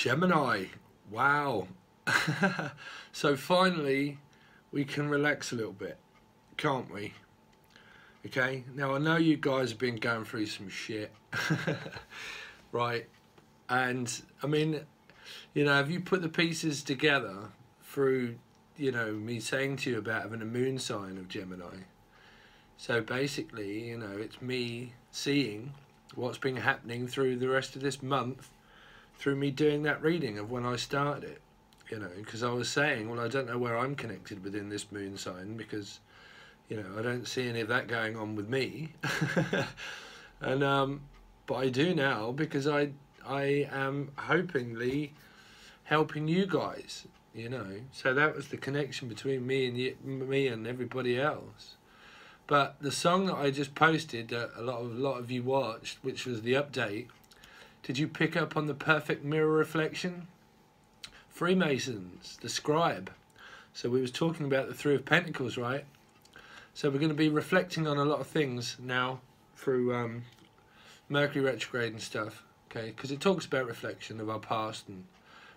Gemini, wow. So finally we can relax a little bit, can't we? Okay, now I know you guys have been going through some shit, right? And I mean, you know, have you put the pieces together through, you know, me saying to you about having a moon sign of Gemini? So basically, you know, it's me seeing what's been happening through the rest of this month through me doing that reading of when I started it, you know, because I was saying, well, I don't know where I'm connected within this moon sign because, you know, I don't see any of that going on with me. And but I do now because I am hopingly helping you guys, you know. So that was the connection between me and everybody else. But the song that I just posted that a lot of you watched, which was the update, did you pick up on the perfect mirror reflection? Freemasons, the scribe. So we was talking about the Three of Pentacles, right? So we're going to be reflecting on a lot of things now through Mercury retrograde and stuff, okay? Because it talks about reflection of our past and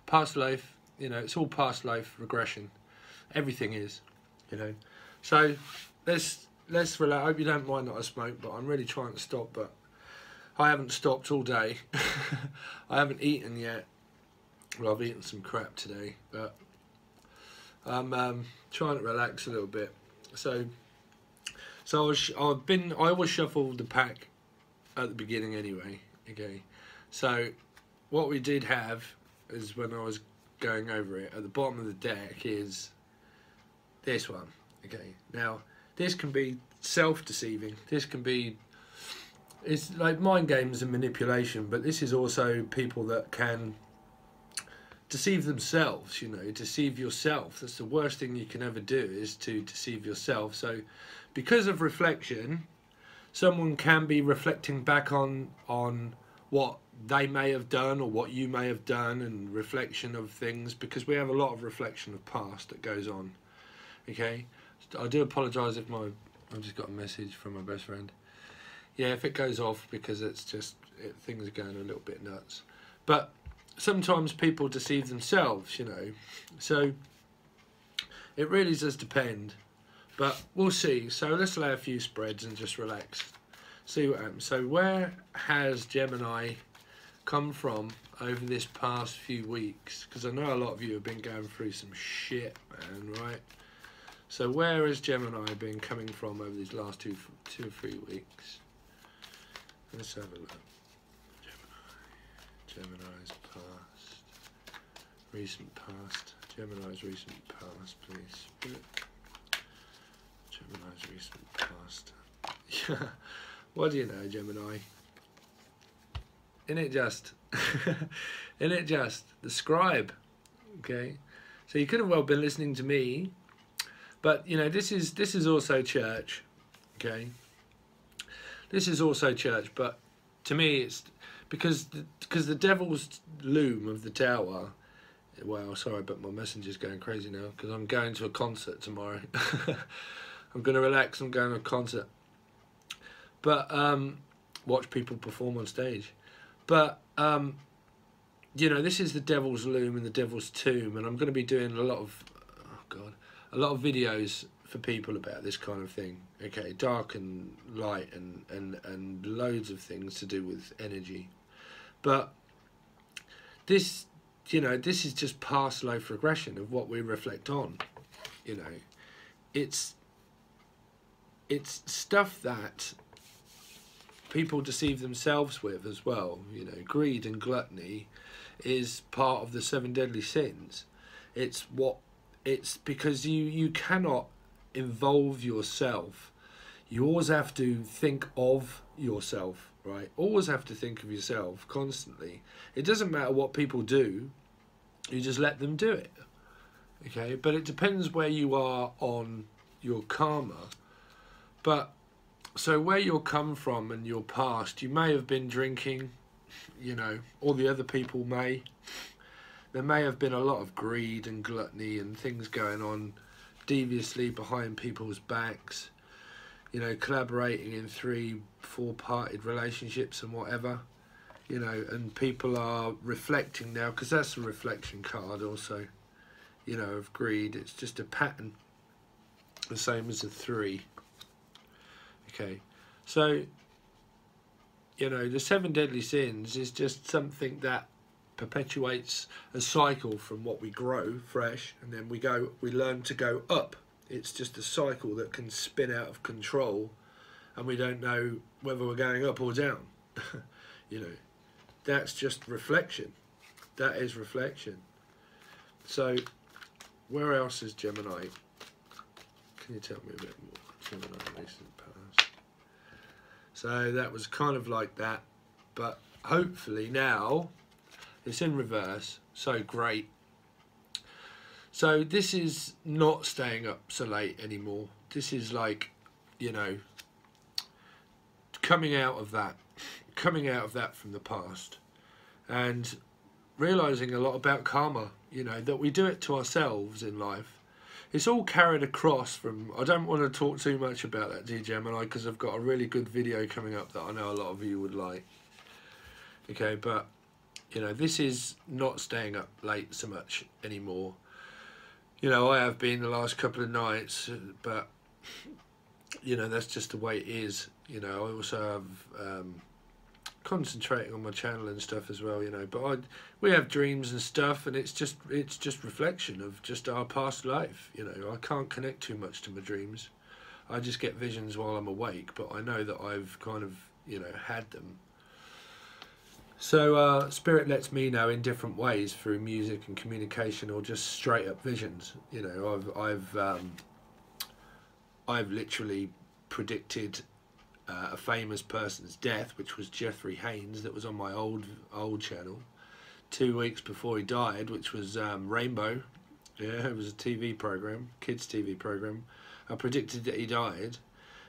past life. You know, it's all past life regression. Everything is, you know. So let's relax. I hope you don't mind that I smoke, but I'm really trying to stop. But I haven't stopped all day. I haven't eaten yet. Well, I've eaten some crap today, but I'm trying to relax a little bit. So I always shuffle the pack at the beginning anyway. Okay, so what we did have is when I was going over it at the bottom of the deck is this one. Okay, now this can be self-deceiving. This can be, it's like mind games and manipulation, but this is also people that can deceive themselves, you know, deceive yourself. That's the worst thing you can ever do, is to deceive yourself. So because of reflection, someone can be reflecting back on what they may have done or what you may have done, and reflection of things, because we have a lot of reflection of past that goes on. Okay, I do apologise if I've just got a message from my best friend. Yeah, if it goes off, because it's just things are going a little bit nuts. But sometimes people deceive themselves, you know, so it really does depend, but we'll see. So let's lay a few spreads and just relax, see what happens. So where has Gemini come from over this past few weeks? Because I know a lot of you have been going through some shit, man, right? So where has Gemini been coming from over these last two or 3 weeks? Let's have a look. Gemini's past, recent past, Gemini's recent past, please. Gemini's recent past. Yeah, what do you know, Gemini? Isn't it just? Isn't it just? The scribe, okay? So you could have well been listening to me, but you know, this is also church, okay? This is also church, but to me it's because the devil's loom of the tower. Well, sorry, but my messenger's going crazy now because I'm going to a concert tomorrow. I'm going to relax. I'm going to a concert, but watch people perform on stage. But you know, this is the devil's loom and the devil's tomb, and I'm going to be doing a lot of videos for people about this kind of thing. Okay, dark and light and loads of things to do with energy. But this, you know, this is just past life regression of what we reflect on. You know, it's stuff that people deceive themselves with as well. You know, greed and gluttony is part of the 7 deadly sins. It's because you cannot involve yourself. You always have to think of yourself, right? Always have to think of yourself constantly. It doesn't matter what people do, you just let them do it, okay? But it depends where you are on your karma. But so where you'll come from and your past, you may have been drinking, you know, or the other people may. There may have been a lot of greed and gluttony and things going on deviously behind people's backs, you know, collaborating in 3-4 parted relationships and whatever, you know, and people are reflecting now, because that's a reflection card also, you know, of greed. It's just a pattern, the same as a 3. Okay, so, you know, the 7 deadly sins is just something that perpetuates a cycle from what we grow fresh, and then we learn to go up. It's just a cycle that can spin out of control, and we don't know whether we're going up or down. You know, that's just reflection. That is reflection. So where else is Gemini? Can you tell me a bit more? Gemini recent past. So that was kind of like that, but hopefully now it's in reverse. So great. So this is not staying up so late anymore. This is like, you know, coming out of that from the past, and realizing a lot about karma, you know, that we do it to ourselves in life. It's all carried across from, I don't want to talk too much about that, dear Gemini, because I've got a really good video coming up that I know a lot of you would like. Okay, but, you know, this is not staying up late so much anymore. You know, I have been the last couple of nights, but, you know, that's just the way it is. You know, I also have concentrating on my channel and stuff as well, you know, but we have dreams and stuff, and it's just reflection of just our past life. You know, I can't connect too much to my dreams. I just get visions while I'm awake, but I know that I've kind of, you know, had them. So Spirit lets me know in different ways through music and communication, or just straight up visions. You know, I've literally predicted a famous person's death, which was Jeffrey Haynes, that was on my old channel 2 weeks before he died, which was Rainbow. Yeah, it was a TV program, kids TV program. I predicted that he died,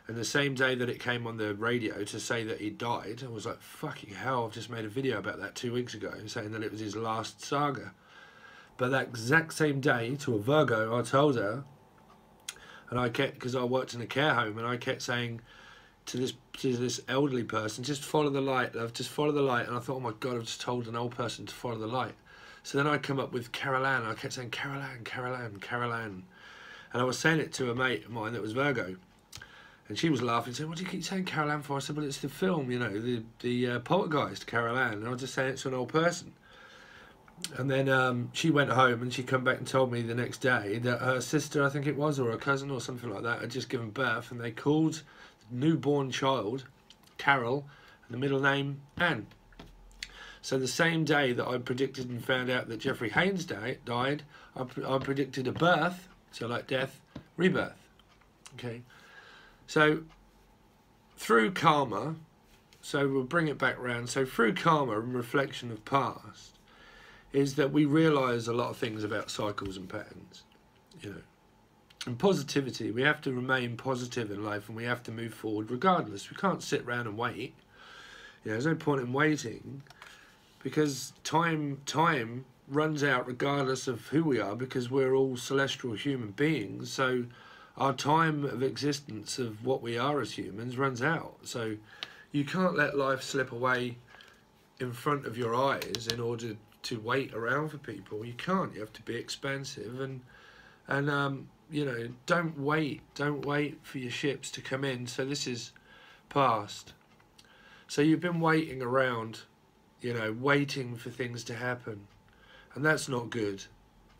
and the same day that it came on the radio to say that he died, I was like, fucking hell, I've just made a video about that 2 weeks ago, saying that it was his last saga. But that exact same day, to a Virgo, I told her, and I kept, because I worked in a care home, and I kept saying to this elderly person, just follow the light, love, just follow the light. And I thought, oh my God, I've just told an old person to follow the light. So then I come up with Carol Ann. I kept saying, Carol Ann, Carol Ann, Carol Ann. And I was saying it to a mate of mine that was Virgo. And she was laughing, saying, what do you keep saying Carol Ann for? I said, well, it's the film, you know, the Poltergeist, Carol Ann. And I was just saying it to an old person. And then she went home, and she come back and told me the next day that her sister, I think it was, or her cousin or something like that, had just given birth, and they called the newborn child Carol, and the middle name Ann. So the same day that I predicted and found out that Jeffrey Haynes died, I predicted a birth, so like death, rebirth. Okay, so through karma, so we'll bring it back round. So through karma and reflection of past, is that we realise a lot of things about cycles and patterns, you know. And positivity, we have to remain positive in life, and we have to move forward regardless. We can't sit around and wait. You know, there's no point in waiting, because time runs out regardless of who we are, because we're all celestial human beings. So our time of existence of what we are as humans runs out. So you can't let life slip away in front of your eyes in order to wait around for people. You can't. You have to be expansive, and you know, don't wait for your ships to come in. So this is past. So you've been waiting around, you know, waiting for things to happen, and that's not good.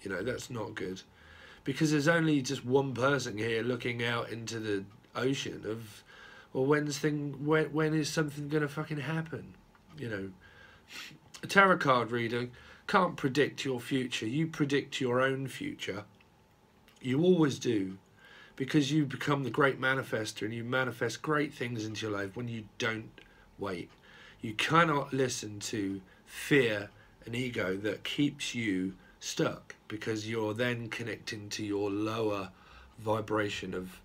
You know, that's not good, because there's only just one person here looking out into the ocean of, well, when is something gonna fucking happen? You know, a tarot card reader can't predict your future. You predict your own future. You always do, because you become the great manifester, and you manifest great things into your life when you don't wait. You cannot listen to fear and ego that keeps you stuck, because you're then connecting to your lower vibration of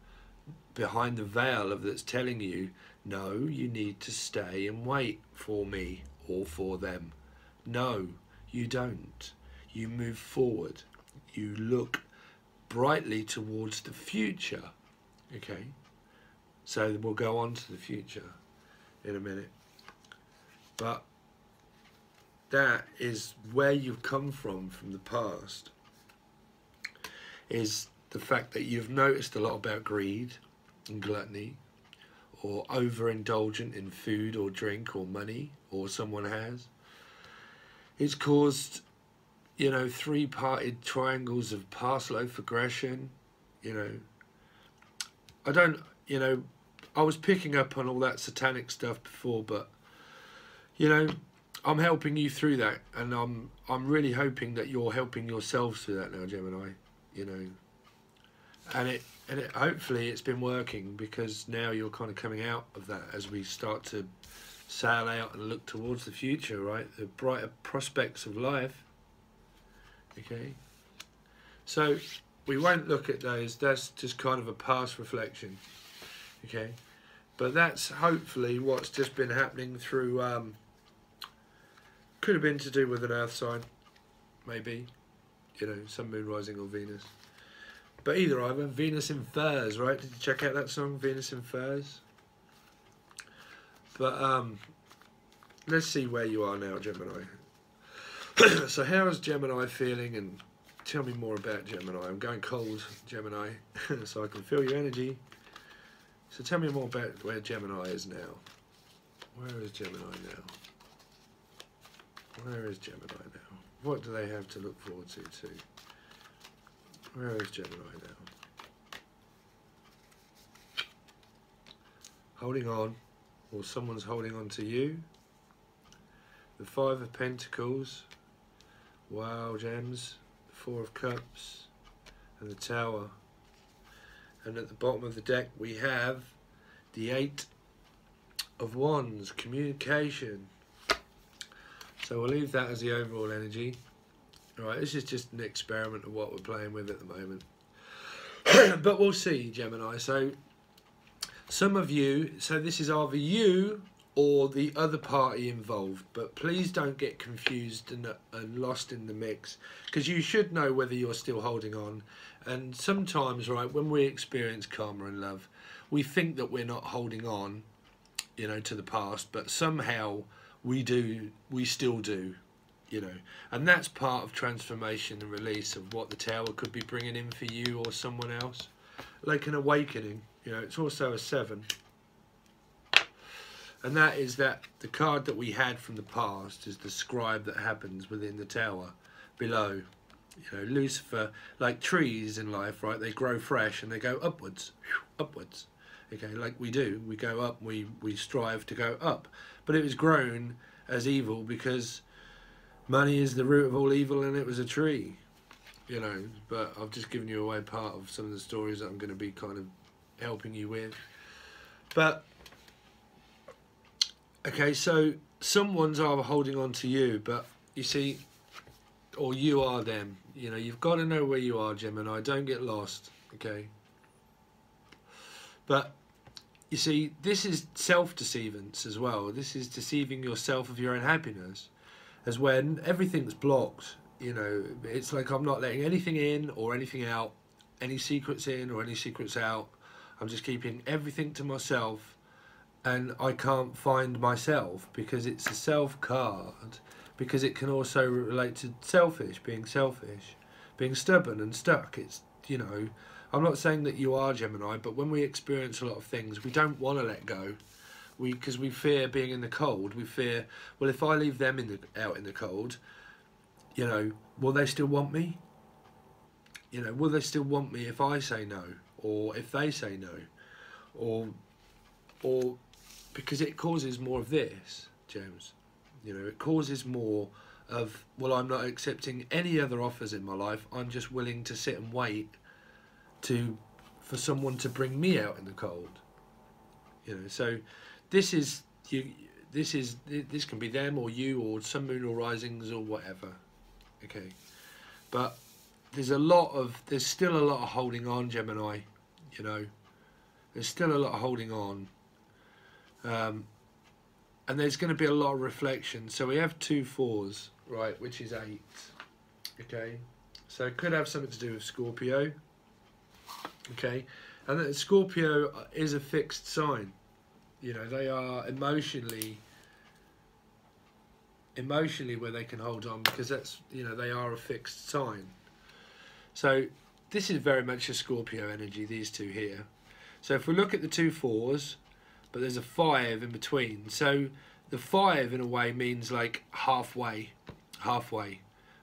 behind the veil of that's telling you, no, you need to stay and wait for me or for them. No, you don't. You move forward. You look brightly towards the future. Okay, so we'll go on to the future in a minute, but that is where you've come from the past, is the fact that you've noticed a lot about greed and gluttony, or overindulgent in food or drink or money, or someone has. It's caused, you know, three-parted triangles of past life aggression, you know. I don't, you know, I was picking up on all that satanic stuff before, but, you know, I'm helping you through that, and I'm really hoping that you're helping yourselves through that now, Gemini, you know. And it hopefully it's been working, because now you're kind of coming out of that as we start to sail out and look towards the future, right? The brighter prospects of life. Okay. So we won't look at those. That's just kind of a past reflection. Okay. But that's hopefully what's just been happening through, could have been to do with an earth sign, maybe, you know, Sun, Moon, Rising or Venus. But either Venus in Furs, right? Did you check out that song, Venus in Furs? But let's see where you are now, Gemini. So how's Gemini feeling? And tell me more about Gemini. I'm going cold, Gemini, so I can feel your energy. So tell me more about where Gemini is now. Where is Gemini now? Where is Gemini now? What do they have to look forward to too? Where is Gemini now? Holding on, or someone's holding on to you. The Five of Pentacles. Wow, gems. The Four of Cups. And the Tower. And at the bottom of the deck we have the Eight of Wands. Communication. So we'll leave that as the overall energy. Alright, this is just an experiment of what we're playing with at the moment. But we'll see, Gemini. So some of you, so this is either you or the other party involved, but please don't get confused and lost in the mix, because you should know whether you're still holding on. And sometimes, right, when we experience karma and love, we think that we're not holding on, you know, to the past, but somehow we still do. You know, and that's part of transformation and release of what the Tower could be bringing in for you or someone else, like an awakening. You know, it's also a 7, and that is that the card that we had from the past is the scribe that happens within the Tower below. You know, Lucifer, like trees in life, right? They grow fresh and they go upwards, upwards. Okay, like we do, we go up, we strive to go up, but it was grown as evil because money is the root of all evil, and it was a tree, you know. But I've just given you away part of some of the stories that I'm going to be kind of helping you with. But, okay, so someone's either holding on to you, but you see, or you are them. You know, you've got to know where you are, Gemini. Don't get lost, okay? But, you see, this is self-deceivance as well. This is deceiving yourself of your own happiness. As when everything's blocked, you know, it's like I'm not letting anything in or anything out, any secrets in or any secrets out. I'm just keeping everything to myself, and I can't find myself, because it's a self card, because it can also relate to being selfish, being stubborn and stuck. It's, you know, I'm not saying that you are Gemini, but when we experience a lot of things, we don't want to let go. Because we fear being in the cold. We fear, well, if I leave them out in the cold, you know, will they still want me? You know, will they still want me if I say no, or if they say no, or because it causes more of this, James. You know, it causes more of, well, I'm not accepting any other offers in my life. I'm just willing to sit and wait for someone to bring me out in the cold. You know, so. This is you. This can be them or you or Sun, Moon or Risings or whatever. Okay, but there's still a lot of holding on, Gemini. You know, there's still a lot of holding on, and there's going to be a lot of reflection. So we have 2 4s, right, which is 8. Okay, so it could have something to do with Scorpio. Okay, and that Scorpio is a fixed sign. You know, they are emotionally emotionally where they can hold on, because that's, you know, they are a fixed sign. So this is very much a Scorpio energy, these two here. So if we look at the 2 4s, but there's a 5 in between. So the 5 in a way means like halfway,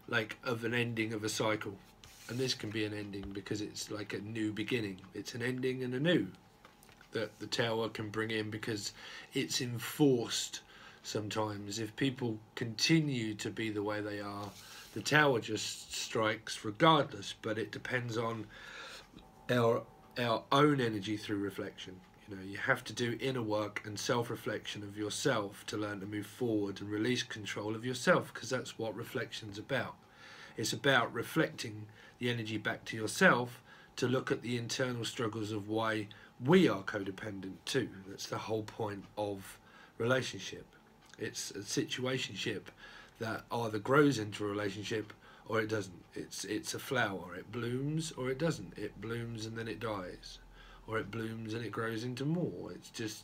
like of an ending of a cycle. And this can be an ending because it's like a new beginning. It's an ending and a new that the Tower can bring in, because it's enforced sometimes. If people continue to be the way they are, the Tower just strikes regardless, but it depends on our own energy through reflection. You know, you have to do inner work and self-reflection of yourself to learn to move forward and release control of yourself, because that's what reflection's about. It's about reflecting the energy back to yourself to look at the internal struggles of why we are codependent too. That's the whole point of relationship. It's a situationship that either grows into a relationship or it doesn't. It's a flower. It blooms or it doesn't. It blooms and then it dies, or it blooms and it grows into more. It's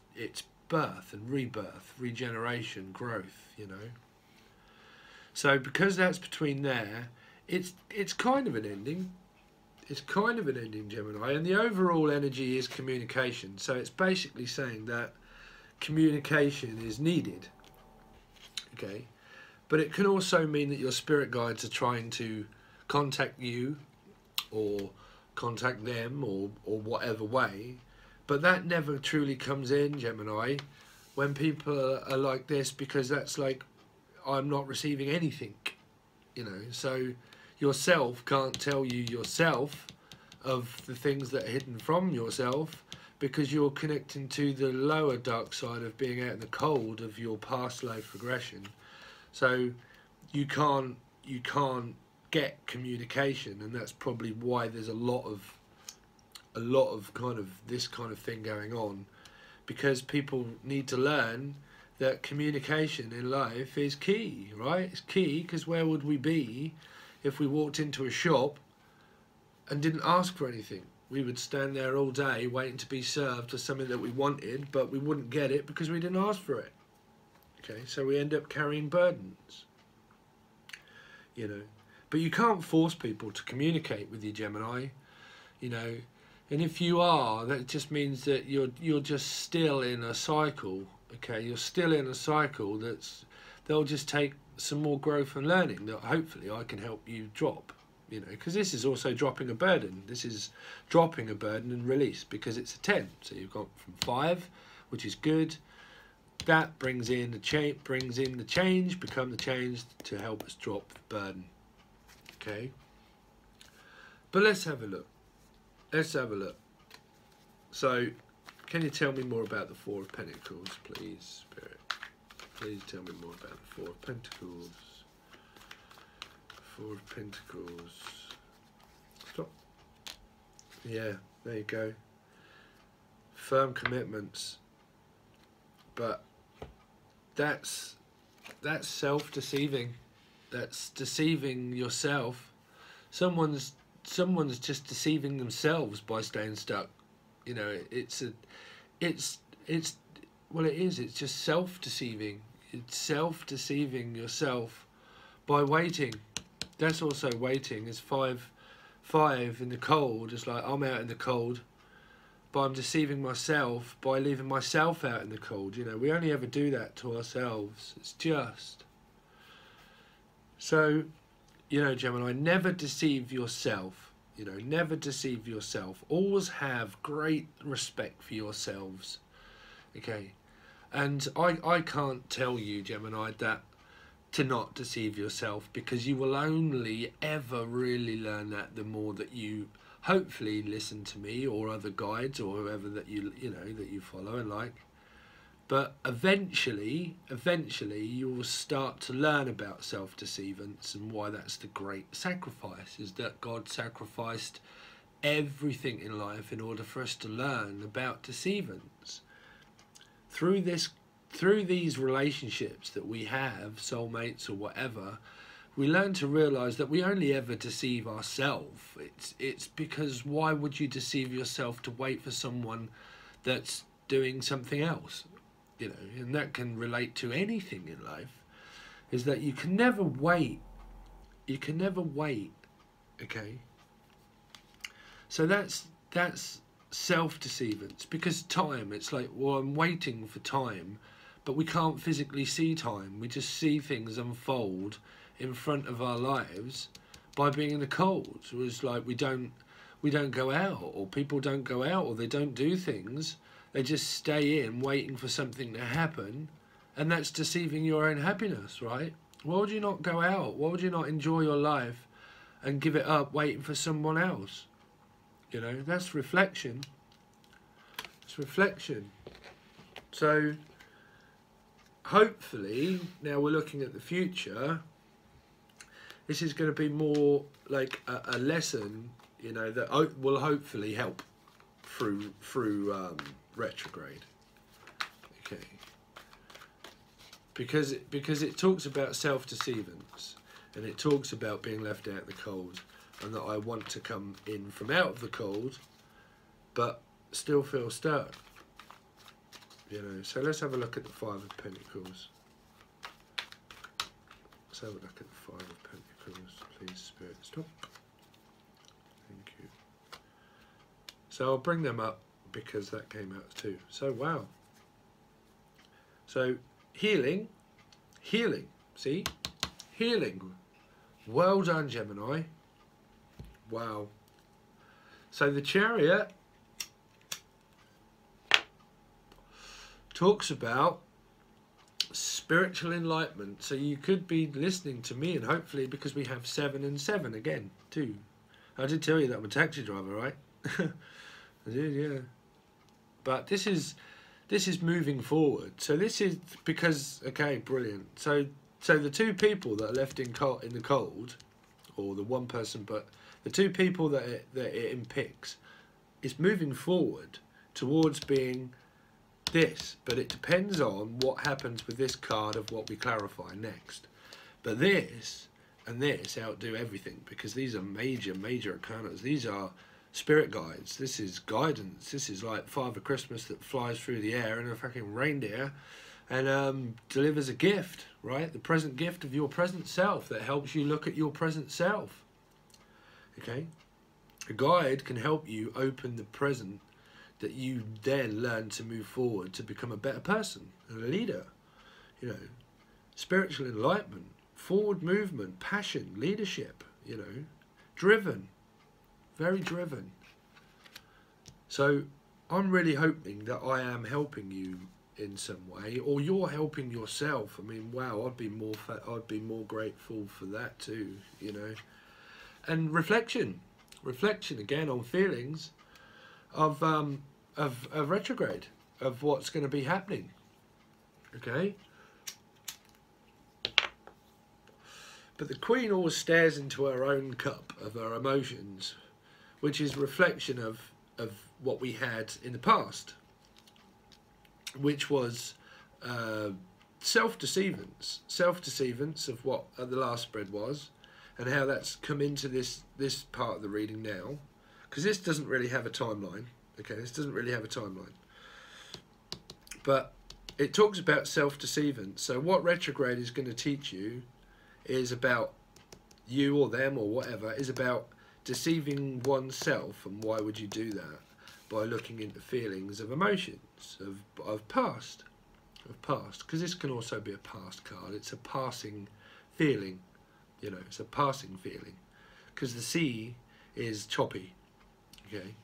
birth and rebirth, regeneration, growth, you know. So because that's between there, it's kind of an ending. It's kind of an ending, Gemini, and the overall energy is communication. So it's basically saying that communication is needed. Okay, but it can also mean that your spirit guides are trying to contact you or contact them or whatever way, but that never truly comes in, Gemini, when people are like this, because that's like, I'm not receiving anything, you know. So yourself can't tell you yourself of the things that are hidden from yourself, because you're connecting to the lower dark side of being out in the cold of your past life regression. So you can't get communication, and that's probably why there's a lot of kind of this kind of thing going on, because people need to learn that communication in life is key, right? It's key, because where would we be if we walked into a shop and didn't ask for anything? We would stand there all day waiting to be served to something that we wanted, but we wouldn't get it because we didn't ask for it. Okay, so we end up carrying burdens, you know. But you can't force people to communicate with you, Gemini, you know. And if you are, that just means that you're just still in a cycle. Okay, you're still in a cycle they'll just take some more growth and learning that hopefully I can help you drop, you know, because this is also dropping a burden. This is dropping a burden and release, because it's a 10. So you've gone from 5, which is good. That brings in the change, become the change to help us drop the burden. Okay. But let's have a look. So, can you tell me more about the 4 of Pentacles, please, Spirit? Please tell me more about the 4 of Pentacles. 4 of Pentacles. Stop. Yeah, there you go. Firm commitments. But that's self-deceiving. That's deceiving yourself. Someone's just deceiving themselves by staying stuck. You know, it's just self-deceiving. It's self-deceiving yourself by waiting. That's also waiting. It's 5 in the cold. It's like, I'm out in the cold, but I'm deceiving myself by leaving myself out in the cold. You know, we only ever do that to ourselves. It's just. So, you know, Gemini, never deceive yourself. You know, never deceive yourself. Always have great respect for yourselves. Okay. And I can't tell you, Gemini, that to not deceive yourself, because you will only ever really learn that the more that you hopefully listen to me or other guides or whoever that you know that you follow and like. But eventually you will start to learn about self-deceivance and why that's the great sacrifice, is that God sacrificed everything in life in order for us to learn about deceivance. Through these relationships that we have, soulmates or whatever, we learn to realise that we only ever deceive ourselves. It's because why would you deceive yourself to wait for someone that's doing something else? You know, and that can relate to anything in life. is that you can never wait. You can never wait. Okay. So that's self-deceivance, because time, it's like, well, I'm waiting for time, but we can't physically see time. We just see things unfold in front of our lives by being in the cold. It was like we don't go out, or people don't go out, or they don't do things. They just stay in waiting for something to happen, and that's deceiving your own happiness, right? Why would you not go out? Why would you not enjoy your life and give it up waiting for someone else? You know, that's reflection. It's reflection. So hopefully, now we're looking at the future, this is going to be more like a lesson, you know, that will hopefully help through retrograde. Okay. Because it talks about self-deceivance, and it talks about being left out in the cold, and that I want to come in from out of the cold, but still feel stuck. You know, so let's have a look at the Five of Pentacles. Let's have a look at the Five of Pentacles. Please, Spirit, stop. Thank you. So I'll bring them up because that came out too. So, wow. So, healing. See? Healing. Well done, Gemini. Wow. So the Chariot talks about spiritual enlightenment. So you could be listening to me, and hopefully, because we have 7 and 7 again too. I did tell you that I'm a taxi driver, right? I did, yeah. But this is moving forward. So this is because, okay, brilliant. So the two people that are left in the cold, or the one person, but the two people that it picks, is moving forward towards being this, but it depends on what happens with this card of what we clarify next. But this and this outdo everything, because these are major arcanas. These are spirit guides. This is guidance. This is like Father Christmas that flies through the air in a fucking reindeer and delivers a gift, right? The present gift of your present self that helps you look at your present self. Okay? A guide can help you open the present that you then learn to move forward to become a better person and a leader. You know, spiritual enlightenment, forward movement, passion, leadership, you know, driven, very driven. So I'm really hoping that I am helping you in some way, or you're helping yourself. I mean, wow, I'd be more grateful for that too, you know. And reflection again on feelings of retrograde, of what's going to be happening. Okay. But the Queen always stares into her own cup of her emotions, which is reflection of what we had in the past, which was self-deceivance of what the last spread was, and how that's come into this part of the reading now, because this doesn't really have a timeline. Okay, this doesn't really have a timeline, but it talks about self-deceivance. So what retrograde is going to teach you is about you or them or whatever, is about deceiving oneself. And why would you do that? By looking into feelings of emotions, of past, because this can also be a past card. It's a passing feeling, you know, it's a passing feeling, because the sea is choppy. Okay,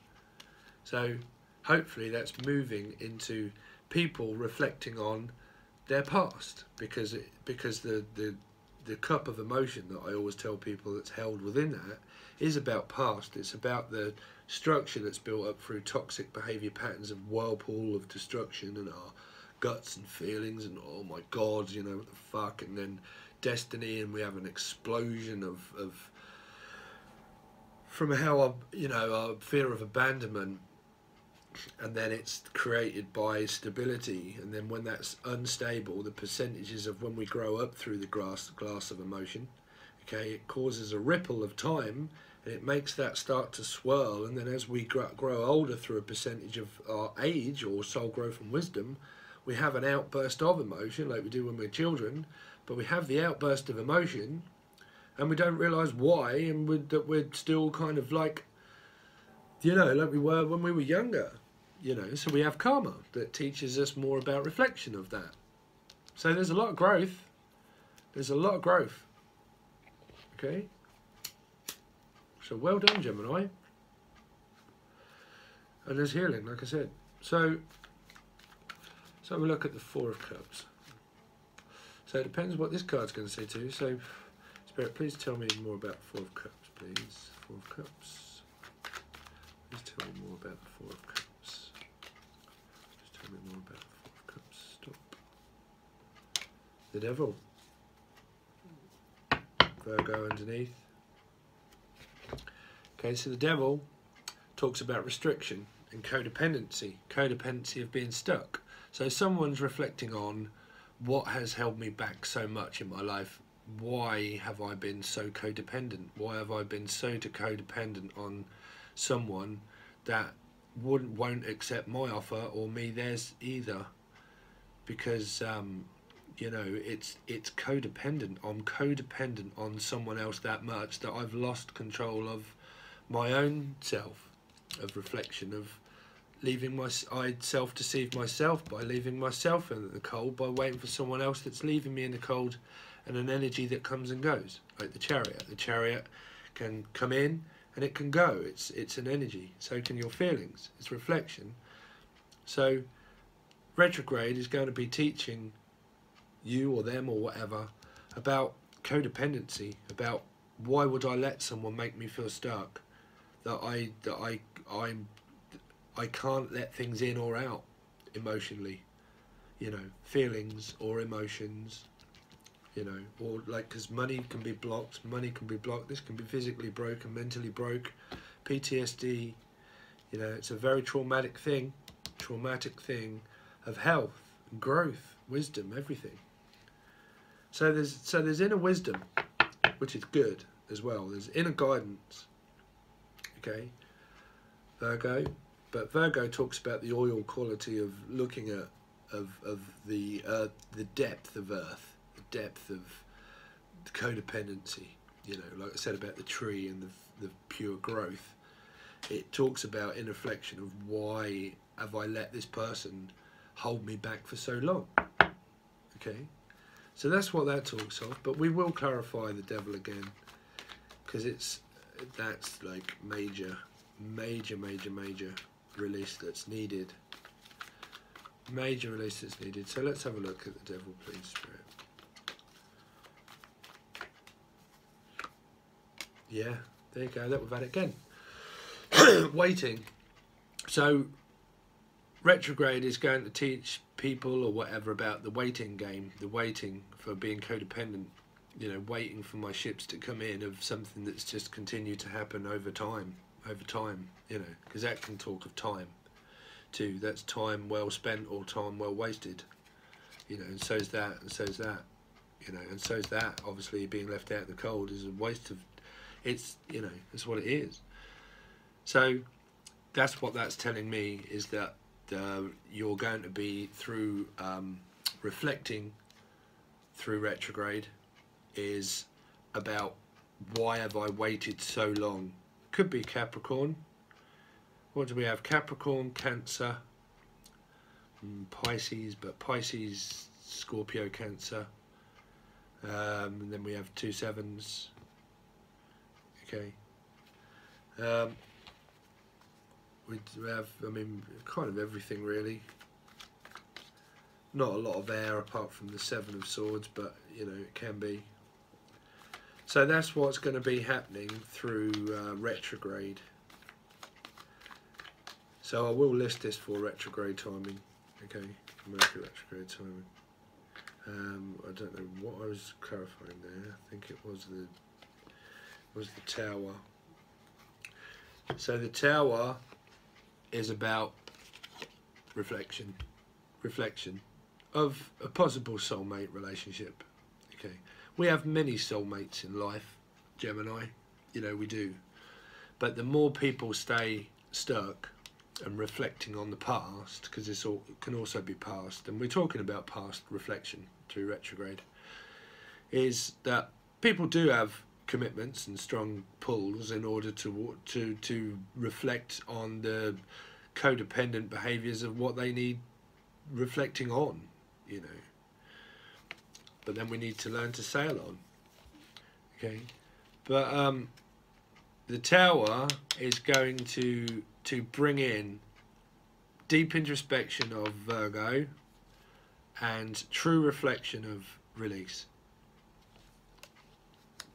so hopefully that's moving into people reflecting on their past, because the cup of emotion that I always tell people that's held within that is about past. It's about the structure that's built up through toxic behaviour patterns of whirlpool of destruction and our guts and feelings and oh my god, you know, what the fuck, and then destiny, and we have an explosion of from how our fear of abandonment, and then it's created by stability, and then when that's unstable, the percentages of when we grow up through the glass of emotion, okay, it causes a ripple of time, and it makes that start to swirl, and then as we grow older through a percentage of our age or soul growth and wisdom, we have an outburst of emotion like we do when we're children, but we have the outburst of emotion, and we don't realise why, and that we're still kind of like, you know, like we were when we were younger, you know. So we have karma that teaches us more about reflection of that. So there's a lot of growth. There's a lot of growth. Okay. So well done, Gemini. And there's healing, like I said. So we look at the Four of Cups. So it depends what this card's going to say to you. So, Spirit, please tell me more about the Four of Cups, please. Four of Cups. Please tell me more about the Four of Cups. Please tell me more about the Four of Cups. Stop. The Devil. Virgo underneath. Okay, so the Devil talks about restriction and codependency. Codependency of being stuck. So someone's reflecting on what has held me back so much in my life. Why have I been so codependent? Why have I been so codependent on someone that won't accept my offer or me theirs either? Because you know, it's codependent. I'm codependent on someone else that much that I've lost control of my own self, of reflection, of leaving I self-deceive myself by leaving myself in the cold, by waiting for someone else that's leaving me in the cold, and an energy that comes and goes, like the Chariot. The Chariot can come in and it can go. It's an energy. So can your feelings. It's reflection. So retrograde is going to be teaching you or them or whatever about codependency, about why would I let someone make me feel stuck, that I can't let things in or out emotionally, you know, feelings or emotions, you know, or like, because money can be blocked, this can be physically broken, mentally broke, PTSD, you know, it's a very traumatic thing of health, growth, wisdom, everything. So there's inner wisdom, which is good as well. There's inner guidance, okay, Virgo. But Virgo talks about the oil quality of looking at the depth of Earth, the depth of the codependency. You know, like I said about the tree and the pure growth. It talks about in reflection of why have I let this person hold me back for so long. Okay, so that's what that talks of. But we will clarify the Devil again, because that's like major release that's needed. Major release that's needed. So let's have a look at the Devil, please, Spirit. Yeah, there you go. That we've had it again. Waiting. So retrograde is going to teach people or whatever about the waiting game, the waiting for being codependent. You know, waiting for my ships to come in of something that's just continued to happen over time, you know, because that can talk of time too. That's time well spent or time well wasted, you know, and so's that, you know, and so's that. Obviously being left out in the cold is a waste of, it's, you know, it's what it is. So that's what that's telling me, is that you're going to be through reflecting through retrograde is about why have I waited so long. Could be Capricorn. What do we have? Capricorn, Cancer, Pisces, but Pisces, Scorpio, Cancer. And then we have 2 sevens. Okay. We have, I mean, kind of everything really. Not a lot of air apart from the 7 of Swords, but you know, it can be. So that's what's going to be happening through retrograde. So I will list this for retrograde timing. Okay, Mercury retrograde timing. I don't know what I was clarifying there. I think it was the Tower. So the Tower is about reflection of a possible soulmate relationship. Okay, we have many soulmates in life, Gemini, you know, we do, but the more people stay stuck and reflecting on the past, because this all can also be past, and we're talking about past reflection through retrograde, is that people do have commitments and strong pulls in order to reflect on the codependent behaviours of what they need reflecting on, you know. But then we need to learn to sail on. Okay, but the Tower is going to bring in deep introspection of Virgo and true reflection of release,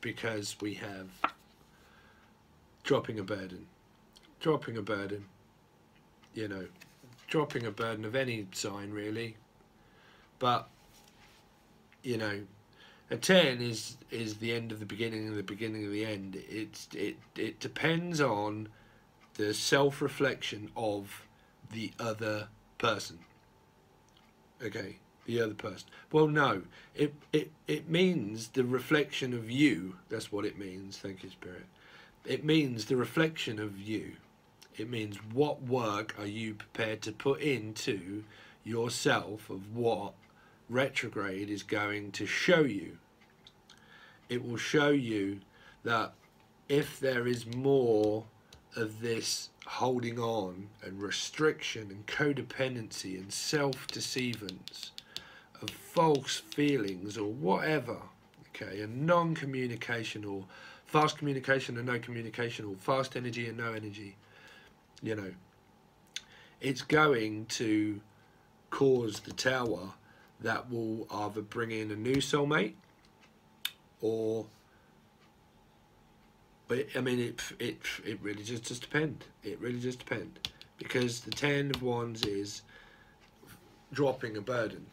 because we have dropping a burden, you know, dropping a burden of any sign really. But you know, a 10 is the end of the beginning and the beginning of the end. It depends on the self-reflection of the other person. Okay, the other person. Well, no, it means the reflection of you. That's what it means. Thank you, Spirit. It means the reflection of you. It means what work are you prepared to put into yourself of what retrograde is going to show you. It will show you that if there is more of this holding on and restriction and codependency and self-deceivance of false feelings or whatever, okay, and non-communication or fast communication and no communication, or fast energy and no energy, you know, it's going to cause the Tower that will either bring in a new soulmate, or, but I mean, it really just depends. It really just depends, because the 10 of Wands is dropping a burden.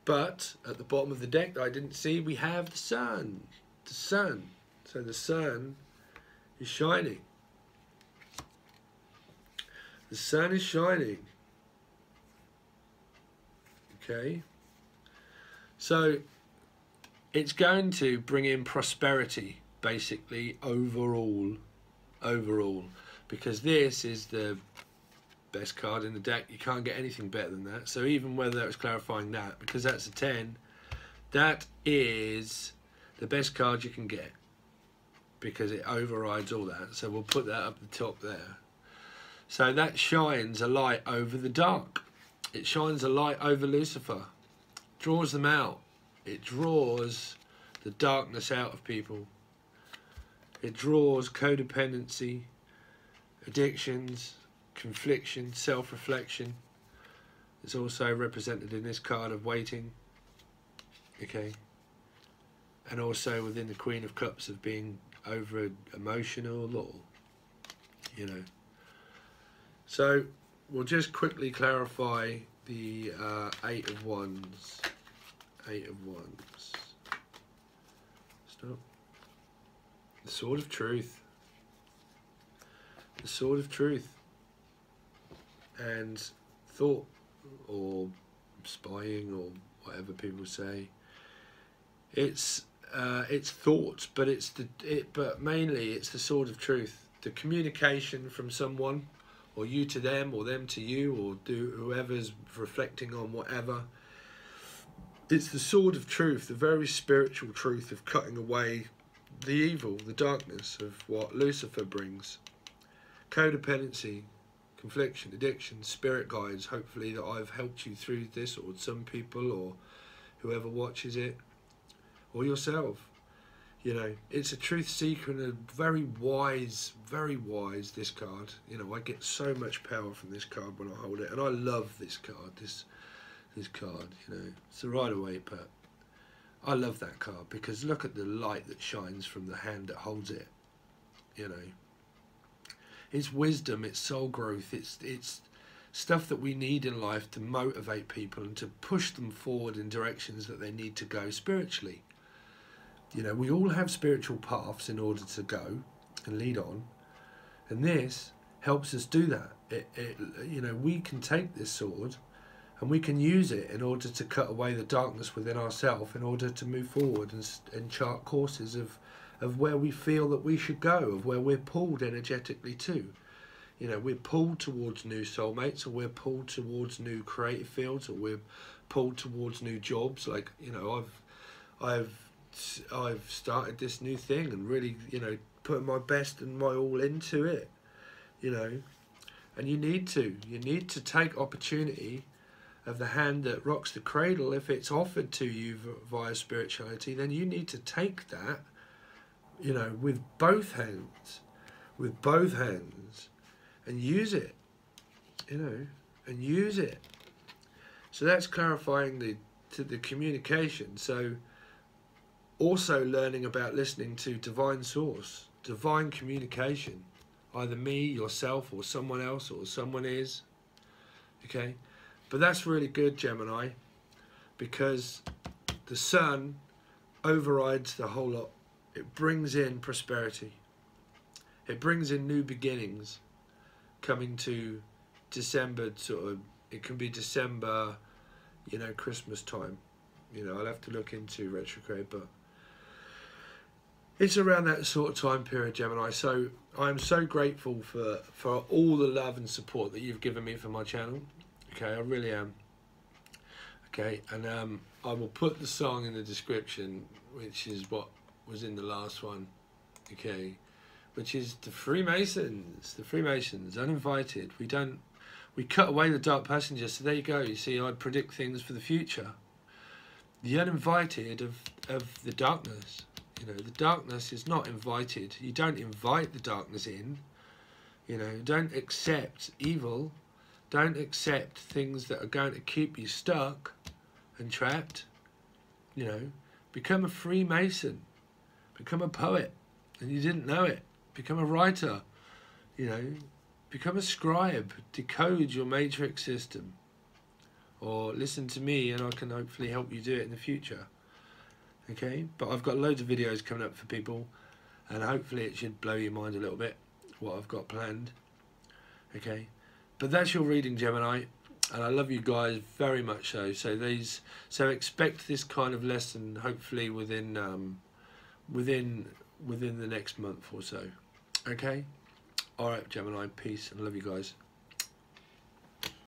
But at the bottom of the deck that I didn't see, we have the Sun. The Sun. So the Sun is shining. The Sun is shining. Okay. So it's going to bring in prosperity, basically, overall, because this is the best card in the deck. You can't get anything better than that. So even whether that was clarifying that, because that's a 10, that is the best card you can get, because it overrides all that. So we'll put that up the top there. So that shines a light over the dark. It shines a light over Lucifer, draws them out. It draws the darkness out of people. It draws codependency, addictions, confliction, self-reflection. It's also represented in this card of waiting. Okay. And also within the Queen of Cups of being over emotional, or, you know. So we'll just quickly clarify the 8 of Wands. 8 of Wands. Stop. The Sword of Truth. The Sword of Truth. And thought, or spying, or whatever people say. It's thoughts, but but mainly it's the Sword of Truth. The communication from someone, or you to them, or them to you, or whoever's reflecting on whatever. It's the Sword of Truth, the very spiritual truth of cutting away the evil, the darkness of what Lucifer brings. Codependency, confliction, addiction, spirit guides, hopefully that I've helped you through this, or some people, or whoever watches it, or yourself. You know, it's a truth seeker and a very wise, this card. You know, I get so much power from this card when I hold it, and I love this card, this card, you know. It's the Rider-Waite, but I love that card because look at the light that shines from the hand that holds it, you know. It's wisdom, it's soul growth, it's stuff that we need in life to motivate people and to push them forward in directions that they need to go spiritually. You know, we all have spiritual paths in order to go and lead on, and this helps us do that. You know, we can take this sword and we can use it in order to cut away the darkness within ourselves, in order to move forward and chart courses of where we feel that we should go, of where we're pulled energetically to. You know, we're pulled towards new soulmates, or we're pulled towards new creative fields, or we're pulled towards new jobs. Like, you know, I've started this new thing and really, you know, putting my best and my all into it, you know. And you need to take opportunity of the hand that rocks the cradle. If it's offered to you via spirituality, then you need to take that, you know, with both hands, and use it, you know, and use it. So that's clarifying the communication. So also learning about listening to divine source, divine communication, either me, yourself, or someone else, or someone is, okay? But that's really good, Gemini, because the sun overrides the whole lot. It brings in prosperity. It brings in new beginnings coming to December, sort of, it can be December, you know, Christmas time. You know, I'll have to look into retrograde, but it's around that sort of time period, Gemini. So I'm so grateful for all the love and support that you've given me for my channel. Okay, I really am. Okay, and I will put the song in the description, which is what was in the last one. Okay, which is the Freemasons. The Freemasons, Uninvited. We cut away the dark passenger. So there you go. You see, I predict things for the future. The uninvited of the darkness. You know, the darkness is not invited. You don't invite the darkness in. You know, don't accept evil. Don't accept things that are going to keep you stuck and trapped. You know, become a Freemason. Become a poet. And you didn't know it. Become a writer. You know, become a scribe. Decode your matrix system. Or listen to me and I can hopefully help you do it in the future. Okay, but I've got loads of videos coming up for people, and hopefully it should blow your mind a little bit what I've got planned. Okay, but that's your reading, Gemini, and I love you guys very much. So expect this kind of lesson hopefully within the next month or so. Okay, all right, Gemini, peace, and I love you guys.